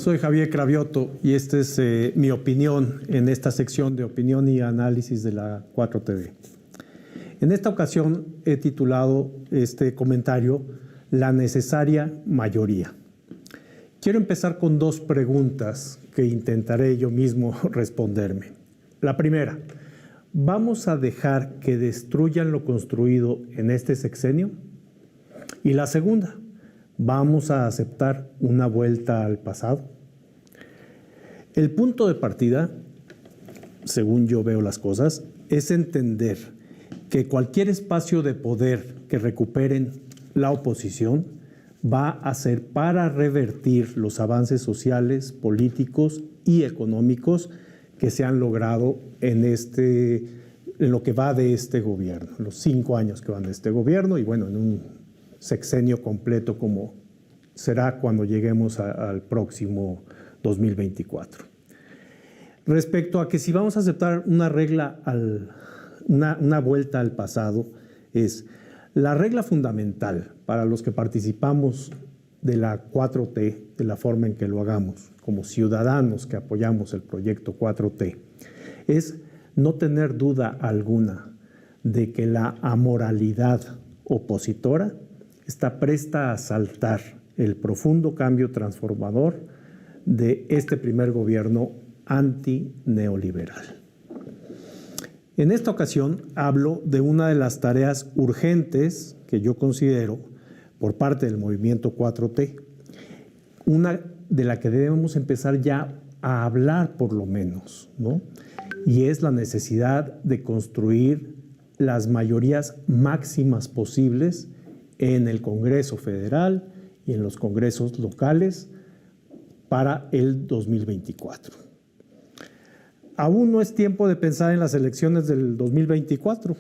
Soy Javier Cravioto y esta es mi opinión en esta sección de opinión y análisis de la 4TV. En esta ocasión he titulado este comentario La necesaria mayoría. Quiero empezar con dos preguntas que intentaré yo mismo responderme. La primera, ¿vamos a dejar que destruyan lo construido en este sexenio? Y la segunda, ¿vamos a aceptar una vuelta al pasado? El punto de partida, según yo veo las cosas, es entender que cualquier espacio de poder que recuperen la oposición va a ser para revertir los avances sociales, políticos y económicos que se han logrado en lo que va de este gobierno, los 5 años que van de este gobierno y bueno, en un sexenio completo como será cuando lleguemos al próximo 2024. Respecto a que si vamos a aceptar una regla, una vuelta al pasado, es la regla fundamental para los que participamos de la 4T, de la forma en que lo hagamos, como ciudadanos que apoyamos el proyecto 4T, es no tener duda alguna de que la amoralidad opositora está presta a saltar el profundo cambio transformador de este primer gobierno antineoliberal. En esta ocasión hablo de una de las tareas urgentes que yo considero por parte del movimiento 4T, una de la que debemos empezar ya a hablar por lo menos, ¿no? Y es la necesidad de construir las mayorías máximas posibles en el Congreso Federal y en los congresos locales para el 2024. Aún no es tiempo de pensar en las elecciones del 2024,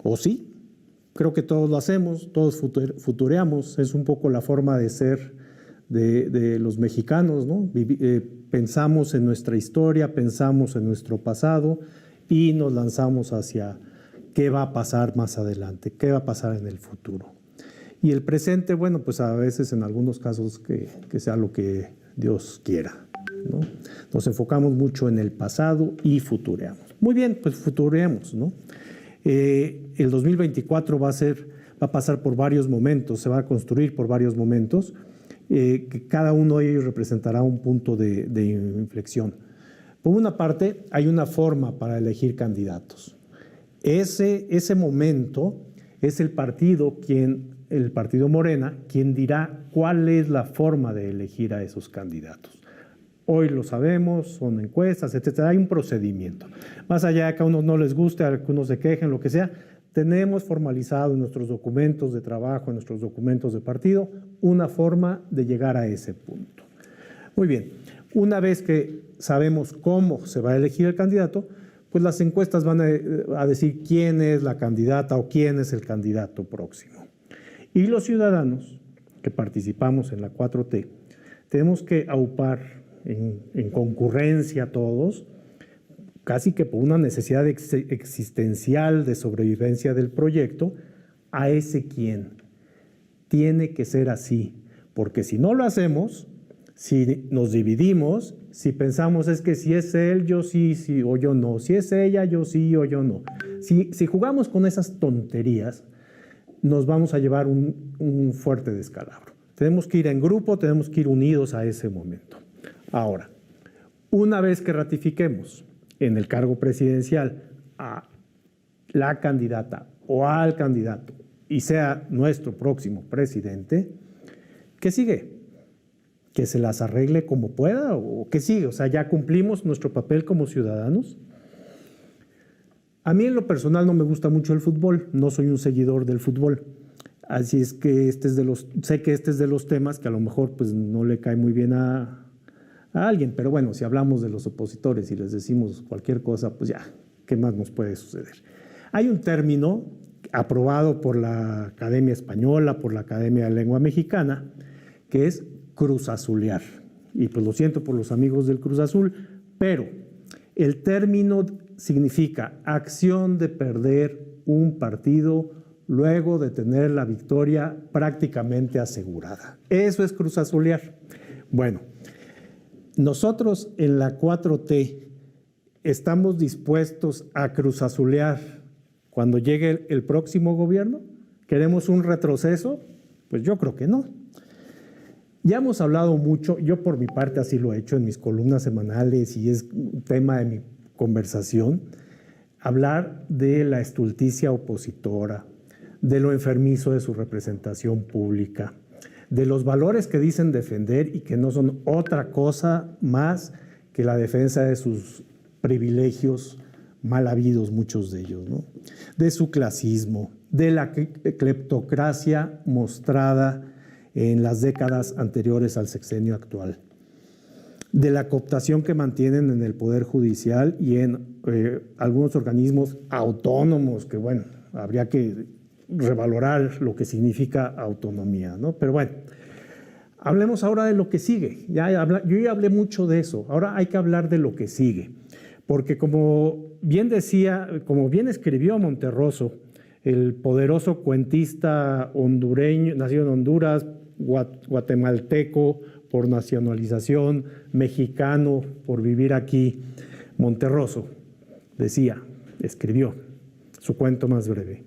¿o sí? Creo que todos lo hacemos, todos futureamos, es un poco la forma de ser de los mexicanos, ¿no? Pensamos en nuestra historia, pensamos en nuestro pasado y nos lanzamos hacia qué va a pasar más adelante, qué va a pasar en el futuro. Y el presente, bueno, pues a veces en algunos casos que sea lo que Dios quiera, ¿no? Nos enfocamos mucho en el pasado y futureamos. Muy bien, pues futureamos, ¿no? El 2024 va a pasar por varios momentos, se va a construir por varios momentos, que cada uno de ellos representará un punto de inflexión. Por una parte, hay una forma para elegir candidatos. Ese momento es el partido Morena, quien dirá cuál es la forma de elegir a esos candidatos. Hoy lo sabemos, son encuestas, etcétera. Hay un procedimiento. Más allá de que a unos no les guste, a que unos se quejen, lo que sea, tenemos formalizado en nuestros documentos de trabajo, en nuestros documentos de partido, una forma de llegar a ese punto. Muy bien. Una vez que sabemos cómo se va a elegir el candidato, pues las encuestas van a decir quién es la candidata o quién es el candidato próximo. Y los ciudadanos que participamos en la 4T tenemos que aupar en concurrencia todos, casi que por una necesidad existencial de sobrevivencia del proyecto, a ese quién. Tiene que ser así, porque si no lo hacemos, si nos dividimos, si pensamos es que si es él, yo sí, o yo no, si es ella, yo sí o yo no. Si jugamos con esas tonterías, nos vamos a llevar un fuerte descalabro. Tenemos que ir en grupo, tenemos que ir unidos a ese momento. Ahora, una vez que ratifiquemos en el cargo presidencial a la candidata o al candidato y sea nuestro próximo presidente, ¿qué sigue? ¿Que se las arregle como pueda o qué sigue? O sea, ¿ya cumplimos nuestro papel como ciudadanos? A mí en lo personal no me gusta mucho el fútbol, no soy un seguidor del fútbol. Así es que sé que este es de los temas que a lo mejor pues, no le cae muy bien a alguien, pero bueno, si hablamos de los opositores y les decimos cualquier cosa, pues ya, ¿qué más nos puede suceder? Hay un término aprobado por la Academia Española, por la Academia de Lengua Mexicana, que es cruzazulear. Y pues lo siento por los amigos del Cruz Azul, pero el término significa acción de perder un partido luego de tener la victoria prácticamente asegurada. Eso es cruzazulear. Bueno, nosotros en la 4T estamos dispuestos a cruzazulear cuando llegue el próximo gobierno. ¿Queremos un retroceso? Pues yo creo que no. Ya hemos hablado mucho, yo por mi parte así lo he hecho en mis columnas semanales y es tema de mi conversación, hablar de la estulticia opositora, de lo enfermizo de su representación pública, de los valores que dicen defender y que no son otra cosa más que la defensa de sus privilegios mal habidos, muchos de ellos, ¿no? De su clasismo, de la cleptocracia mostrada en las décadas anteriores al sexenio actual, de la cooptación que mantienen en el Poder Judicial y en algunos organismos autónomos, que bueno, habría que revalorar lo que significa autonomía, ¿no? Pero bueno, hablemos ahora de lo que sigue. Yo ya hablé mucho de eso, ahora hay que hablar de lo que sigue, porque como bien decía, como bien escribió Monterroso, el poderoso cuentista hondureño, nacido en Honduras, guatemalteco por nacionalización, mexicano por vivir aquí, Monterroso, escribió su cuento más breve.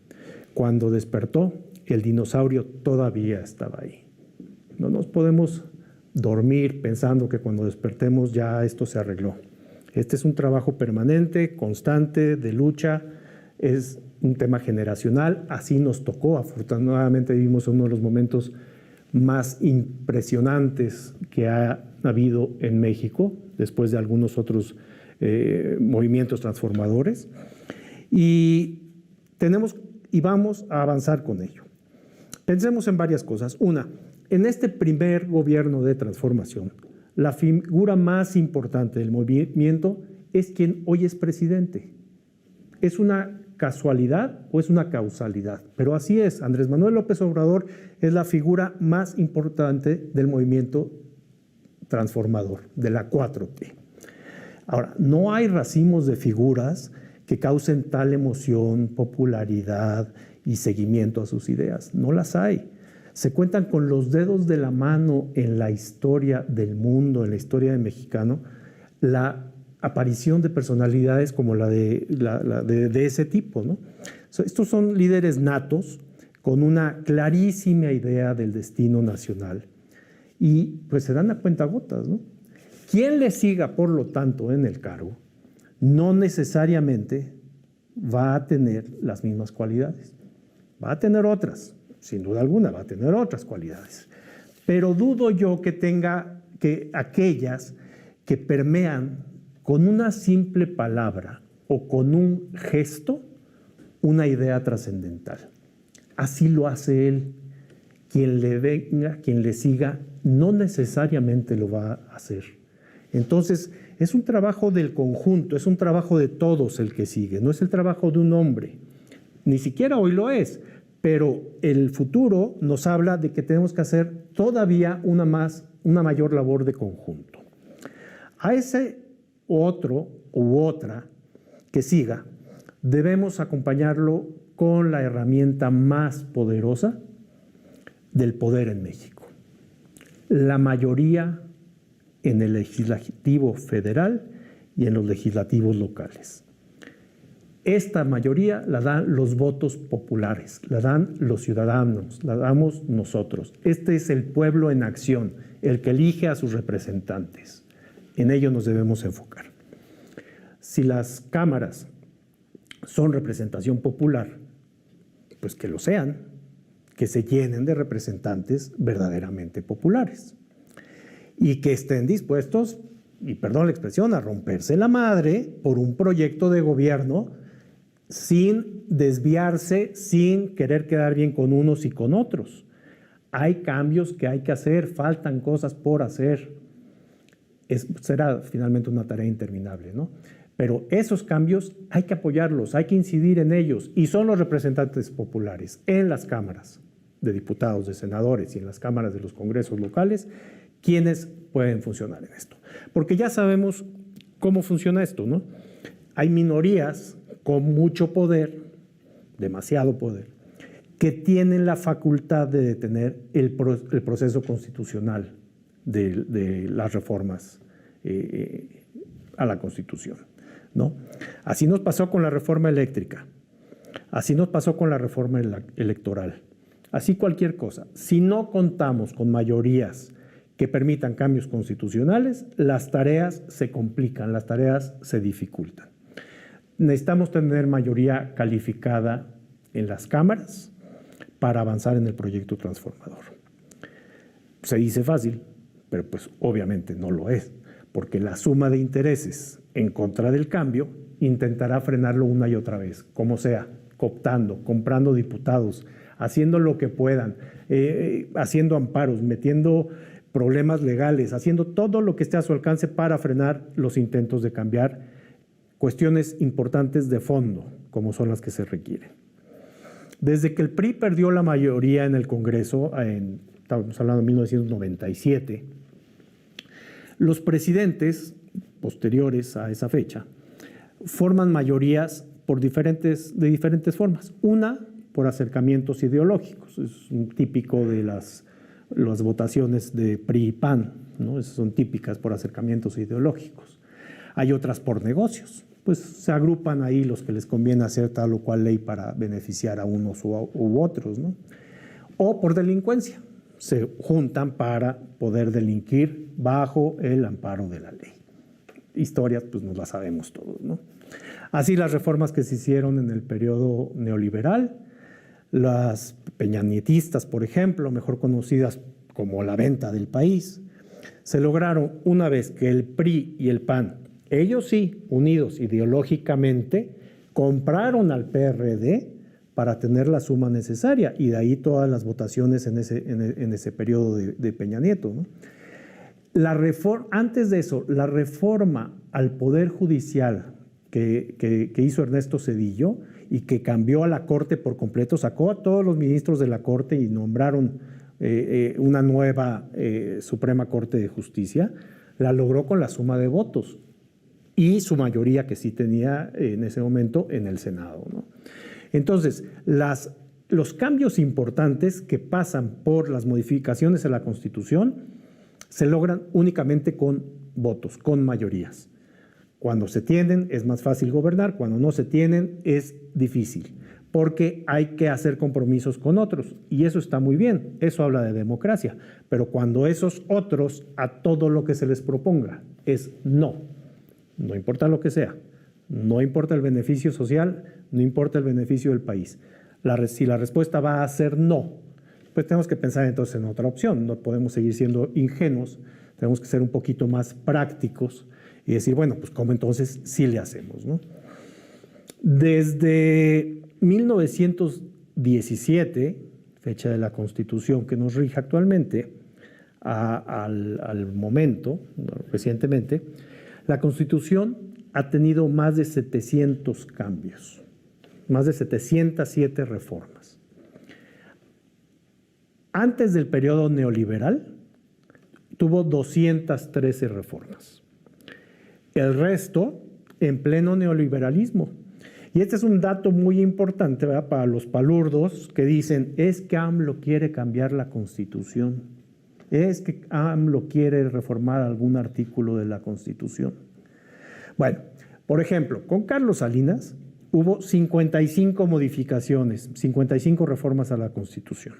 Cuando despertó, el dinosaurio todavía estaba ahí. No nos podemos dormir pensando que cuando despertemos ya esto se arregló. Este es un trabajo permanente, constante, de lucha, es un tema generacional, así nos tocó. Afortunadamente vivimos uno de los momentos más impresionantes que ha habido en México, después de algunos otros movimientos transformadores, y vamos a avanzar con ello. Pensemos en varias cosas. Una, en este primer gobierno de transformación, la figura más importante del movimiento es quien hoy es presidente. ¿Es una casualidad o es una causalidad? Pero así es, Andrés Manuel López Obrador es la figura más importante del movimiento transformador, de la 4T. Ahora, no hay racimos de figuras que causen tal emoción, popularidad y seguimiento a sus ideas. No las hay. Se cuentan con los dedos de la mano en la historia del mundo, en la historia del mexicano, la aparición de personalidades como la de ese tipo, ¿no? Estos son líderes natos con una clarísima idea del destino nacional y pues se dan a cuentagotas, ¿no? Quien le siga, por lo tanto, en el cargo, no necesariamente va a tener las mismas cualidades. Va a tener otras, sin duda alguna, va a tener otras cualidades. Pero dudo yo que aquellas que permean con una simple palabra o con un gesto una idea trascendental. Así lo hace él. Quien le venga, quien le siga, no necesariamente lo va a hacer. Entonces, es un trabajo del conjunto, es un trabajo de todos el que sigue, no es el trabajo de un hombre. Ni siquiera hoy lo es, pero el futuro nos habla de que tenemos que hacer todavía una mayor labor de conjunto. A ese otro u otra que siga, debemos acompañarlo con la herramienta más poderosa del poder en México. La mayoría en el legislativo federal y en los legislativos locales. Esta mayoría la dan los votos populares, la dan los ciudadanos, la damos nosotros. Este es el pueblo en acción, el que elige a sus representantes. En ello nos debemos enfocar. Si las cámaras son representación popular, pues que lo sean, que se llenen de representantes verdaderamente populares y que estén dispuestos, y perdón la expresión, a romperse la madre por un proyecto de gobierno sin desviarse, sin querer quedar bien con unos y con otros. Hay cambios que hay que hacer, faltan cosas por hacer. Será finalmente una tarea interminable, ¿no? Pero esos cambios hay que apoyarlos, hay que incidir en ellos, y son los representantes populares en las cámaras de diputados, de senadores y en las cámaras de los congresos locales quienes pueden funcionar en esto. Porque ya sabemos cómo funciona esto, ¿no? Hay minorías con mucho poder, demasiado poder, que tienen la facultad de detener el proceso constitucional de las reformas a la Constitución, ¿no? Así nos pasó con la reforma eléctrica, así nos pasó con la reforma electoral, así cualquier cosa. Si no contamos con mayorías que permitan cambios constitucionales, las tareas se complican, las tareas se dificultan. Necesitamos tener mayoría calificada en las cámaras para avanzar en el proyecto transformador. Se dice fácil, pero pues obviamente no lo es, porque la suma de intereses en contra del cambio intentará frenarlo una y otra vez, como sea, cooptando, comprando diputados, haciendo lo que puedan, haciendo amparos, metiendo problemas legales, haciendo todo lo que esté a su alcance para frenar los intentos de cambiar cuestiones importantes de fondo, como son las que se requieren. Desde que el PRI perdió la mayoría en el Congreso, estamos hablando de 1997, los presidentes posteriores a esa fecha forman mayorías de diferentes formas. Una, por acercamientos ideológicos, es un típico de las votaciones de PRI y PAN, ¿no? Esas son típicas por acercamientos ideológicos. Hay otras por negocios, pues se agrupan ahí los que les conviene hacer tal o cual ley para beneficiar a unos u otros, ¿no? O por delincuencia, se juntan para poder delinquir bajo el amparo de la ley. Historias, pues nos las sabemos todos, ¿no? Así las reformas que se hicieron en el periodo neoliberal, las peñanietistas, por ejemplo, mejor conocidas como la venta del país, se lograron una vez que el PRI y el PAN, ellos sí, unidos ideológicamente, compraron al PRD para tener la suma necesaria, y de ahí todas las votaciones en ese periodo de Peña Nieto, ¿no? Antes de eso, la reforma al Poder Judicial que hizo Ernesto Zedillo y que cambió a la Corte por completo, sacó a todos los ministros de la Corte y nombraron una nueva Suprema Corte de Justicia, la logró con la suma de votos y su mayoría que sí tenía en ese momento en el Senado, ¿no? Entonces, los cambios importantes que pasan por las modificaciones a la Constitución se logran únicamente con votos, con mayorías. Cuando se tienen es más fácil gobernar, cuando no se tienen es difícil, porque hay que hacer compromisos con otros, y eso está muy bien, eso habla de democracia, pero cuando esos otros a todo lo que se les proponga es no importa lo que sea, no importa el beneficio social, no importa el beneficio del país. Si la respuesta va a ser no, pues tenemos que pensar entonces en otra opción, no podemos seguir siendo ingenuos, tenemos que ser un poquito más prácticos y decir, bueno, pues ¿cómo entonces sí le hacemos, ¿no? Desde 1917, fecha de la Constitución que nos rige actualmente, al momento, recientemente, la Constitución ha tenido más de 700 cambios, más de 707 reformas. Antes del periodo neoliberal, tuvo 213 reformas. El resto en pleno neoliberalismo. Y este es un dato muy importante, ¿verdad?, para los palurdos que dicen, es que AMLO quiere cambiar la Constitución, es que AMLO quiere reformar algún artículo de la Constitución. Bueno, por ejemplo, con Carlos Salinas hubo 55 modificaciones, 55 reformas a la Constitución.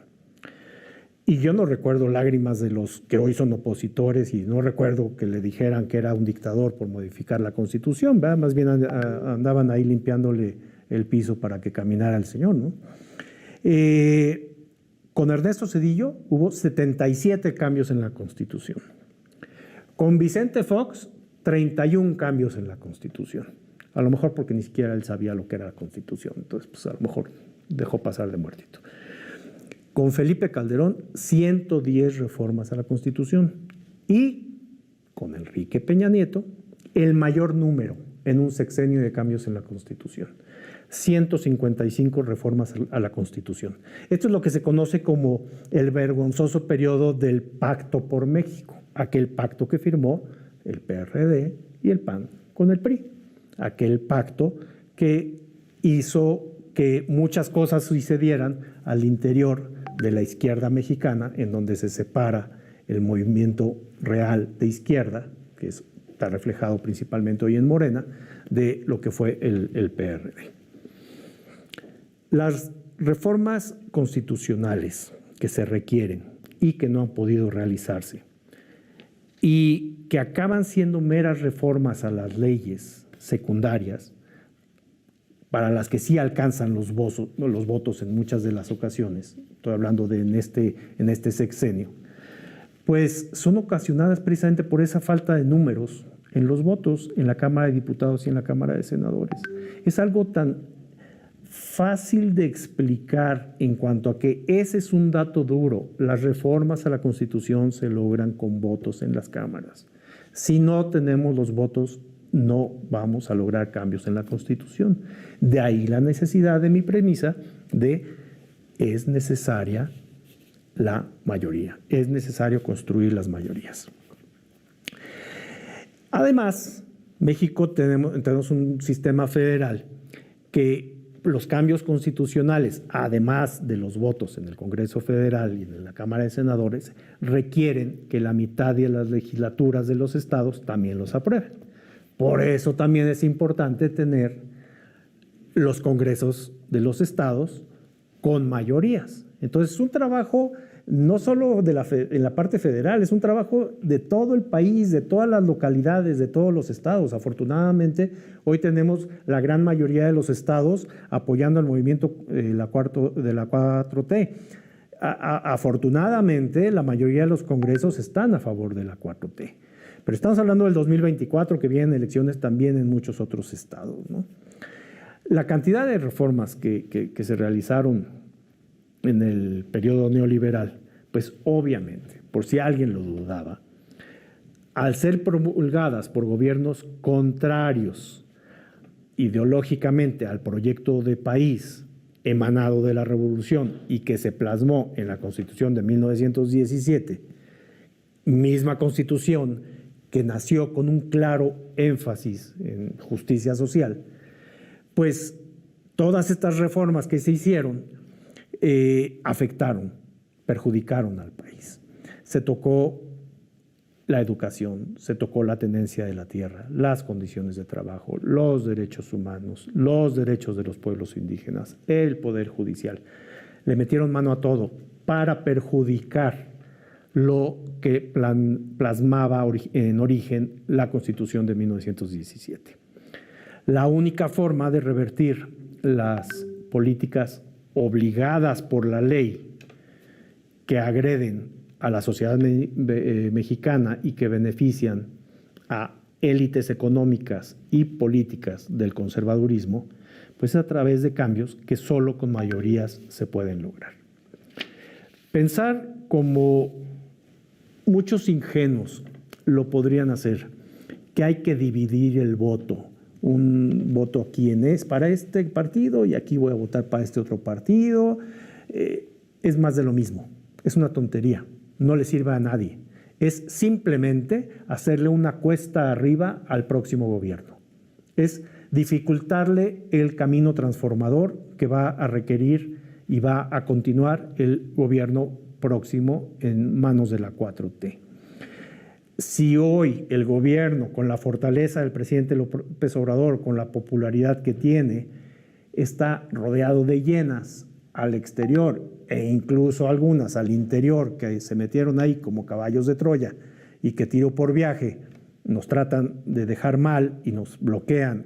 Y yo no recuerdo lágrimas de los que hoy son opositores y no recuerdo que le dijeran que era un dictador por modificar la Constitución, ¿verdad? Más bien andaban ahí limpiándole el piso para que caminara el señor, ¿no? Con Ernesto Zedillo hubo 77 cambios en la Constitución. Con Vicente Fox, 31 cambios en la Constitución. A lo mejor porque ni siquiera él sabía lo que era la Constitución, entonces pues a lo mejor dejó pasar de muertito. Con Felipe Calderón, 110 reformas a la Constitución. Y con Enrique Peña Nieto, el mayor número en un sexenio de cambios en la Constitución. 155 reformas a la Constitución. Esto es lo que se conoce como el vergonzoso periodo del Pacto por México, aquel pacto que firmó el PRD y el PAN con el PRI. Aquel pacto que hizo que muchas cosas sucedieran al interior de la izquierda mexicana, en donde se separa el movimiento real de izquierda, que es está reflejado principalmente hoy en Morena, de lo que fue el PRD. Las reformas constitucionales que se requieren y que no han podido realizarse y que acaban siendo meras reformas a las leyes secundarias, para las que sí alcanzan los votos en muchas de las ocasiones, estoy hablando de en este sexenio, pues son ocasionadas precisamente por esa falta de números en los votos en la Cámara de Diputados y en la Cámara de Senadores. Es algo tan fácil de explicar en cuanto a que ese es un dato duro. Las reformas a la Constitución se logran con votos en las cámaras. Si no tenemos los votos, no vamos a lograr cambios en la Constitución. De ahí la necesidad de mi premisa de es necesaria la mayoría, es necesario construir las mayorías. Además, México tenemos un sistema federal que los cambios constitucionales, además de los votos en el Congreso Federal y en la Cámara de Senadores, requieren que la mitad de las legislaturas de los estados también los aprueben. Por eso también es importante tener los congresos de los estados con mayorías. Entonces es un trabajo no solo en la parte federal, es un trabajo de todo el país, de todas las localidades, de todos los estados. Afortunadamente, hoy tenemos la gran mayoría de los estados apoyando al movimiento de la 4T. Afortunadamente, la mayoría de los congresos están a favor de la 4T. Pero estamos hablando del 2024, que vienen elecciones también en muchos otros estados, ¿no? La cantidad de reformas que se realizaron en el periodo neoliberal, pues obviamente, por si alguien lo dudaba, al ser promulgadas por gobiernos contrarios ideológicamente al proyecto de país emanado de la Revolución y que se plasmó en la Constitución de 1917, misma Constitución que nació con un claro énfasis en justicia social, pues todas estas reformas que se hicieron afectaron, perjudicaron al país. Se tocó la educación, se tocó la tenencia de la tierra, las condiciones de trabajo, los derechos humanos, los derechos de los pueblos indígenas, el poder judicial. Le metieron mano a todo para perjudicar lo que plasmaba en origen la Constitución de 1917. La única forma de revertir las políticas obligadas por la ley que agreden a la sociedad mexicana y que benefician a élites económicas y políticas del conservadurismo, pues a través de cambios que solo con mayorías se pueden lograr. Pensar como muchos ingenuos lo podrían hacer, que hay que dividir el voto. Un voto a quién es para este partido y aquí voy a votar para este otro partido, es más de lo mismo, es una tontería, no le sirve a nadie, es simplemente hacerle una cuesta arriba al próximo gobierno, es dificultarle el camino transformador que va a requerir y va a continuar el gobierno próximo en manos de la 4T. Si hoy el gobierno, con la fortaleza del presidente López Obrador, con la popularidad que tiene, está rodeado de hienas al exterior e incluso algunas al interior que se metieron ahí como caballos de Troya y que tiro por viaje nos tratan de dejar mal y nos bloquean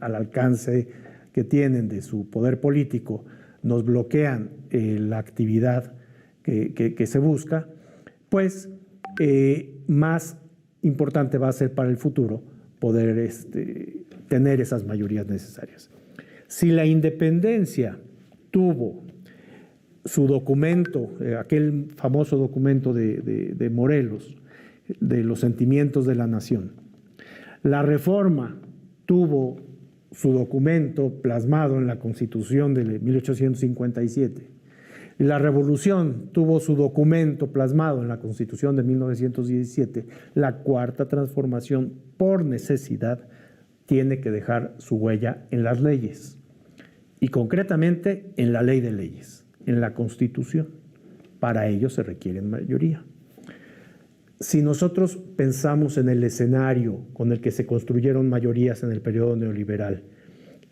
al alcance que tienen de su poder político, nos bloquean la actividad que se busca, pues más importante va a ser para el futuro poder tener esas mayorías necesarias. Si la independencia tuvo su documento, aquel famoso documento de Morelos, de los sentimientos de la nación, la reforma tuvo su documento plasmado en la Constitución de 1857, la Revolución tuvo su documento plasmado en la Constitución de 1917, la Cuarta Transformación, por necesidad, tiene que dejar su huella en las leyes y concretamente en la ley de leyes, en la Constitución. Para ello se requiere mayoría. si nosotros pensamos en el escenario con el que se construyeron mayorías en el periodo neoliberal,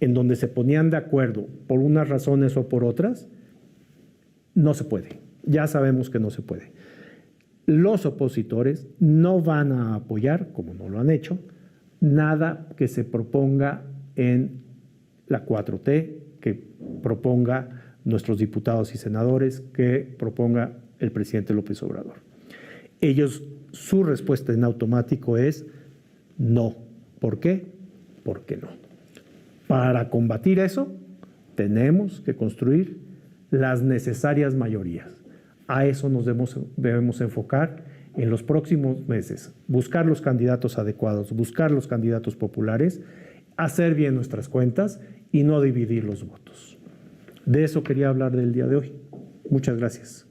en donde se ponían de acuerdo por unas razones o por otras, no se puede. Ya sabemos que no se puede. Los opositores no van a apoyar, como no lo han hecho, nada que se proponga en la 4T, que proponga nuestros diputados y senadores, que proponga el presidente López Obrador. Ellos, su respuesta en automático es no. ¿Por qué? Porque no. Para combatir eso, tenemos que construir las necesarias mayorías. A eso nos debemos enfocar en los próximos meses. Buscar los candidatos adecuados, buscar los candidatos populares, hacer bien nuestras cuentas y no dividir los votos. De eso quería hablar del día de hoy. Muchas gracias.